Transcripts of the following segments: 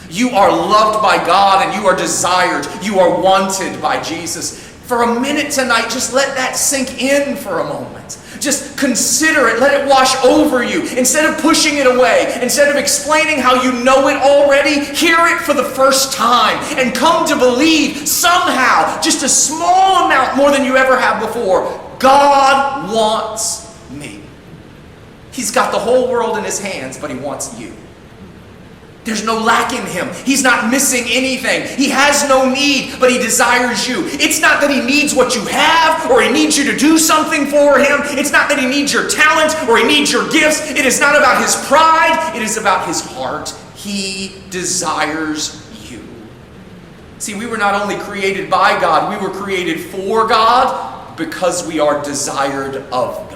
You are loved by God and you are desired. You are wanted by Jesus. For a minute tonight, just let that sink in for a moment. Just consider it. Let it wash over you. Instead of pushing it away, instead of explaining how you know it already, hear it for the first time and come to believe somehow, just a small amount more than you ever have before, God wants me. He's got the whole world in his hands, but he wants you. There's no lack in him. He's not missing anything. He has no need, but he desires you. It's not that he needs what you have or he needs you to do something for him. It's not that he needs your talent or he needs your gifts. It is not about his pride. It is about his heart. He desires you. See, we were not only created by God, we were created for God because we are desired of God.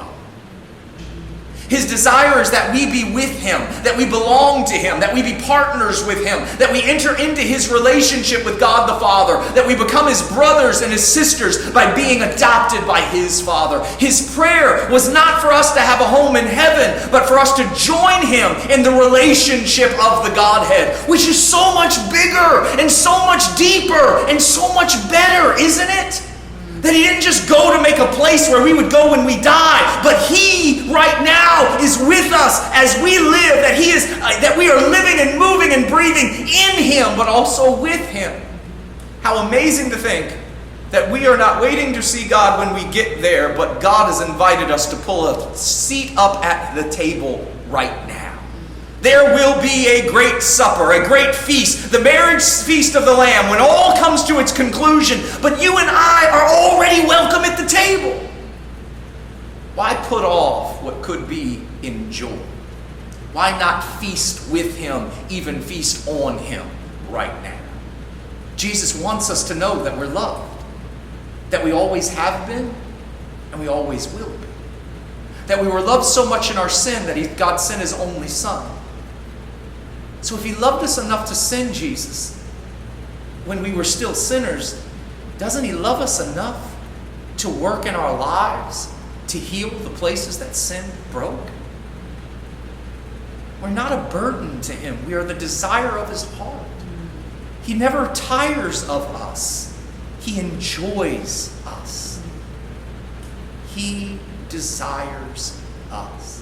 His desire is that we be with him, that we belong to him, that we be partners with him, that we enter into his relationship with God the Father, that we become his brothers and his sisters by being adopted by his Father. His prayer was not for us to have a home in heaven, but for us to join him in the relationship of the Godhead, which is so much bigger and so much deeper and so much better, isn't it? That he didn't just go to make a place where we would go when we die, but he right now is with us as we live, that we are living and moving and breathing in him, but also with him. How amazing to think that we are not waiting to see God when we get there, but God has invited us to pull a seat up at the table right now. There will be a great supper, a great feast, the marriage feast of the Lamb, when all comes to its conclusion. But you and I are already welcome at the table. Why put off what could be enjoyed? Why not feast with him, even feast on him right now? Jesus wants us to know that we're loved, that we always have been, and we always will be. That we were loved so much in our sin that God sent his only Son. So if he loved us enough to send Jesus when we were still sinners, doesn't he love us enough to work in our lives to heal the places that sin broke? We're not a burden to him. We are the desire of his heart. He never tires of us. He enjoys us. He desires us.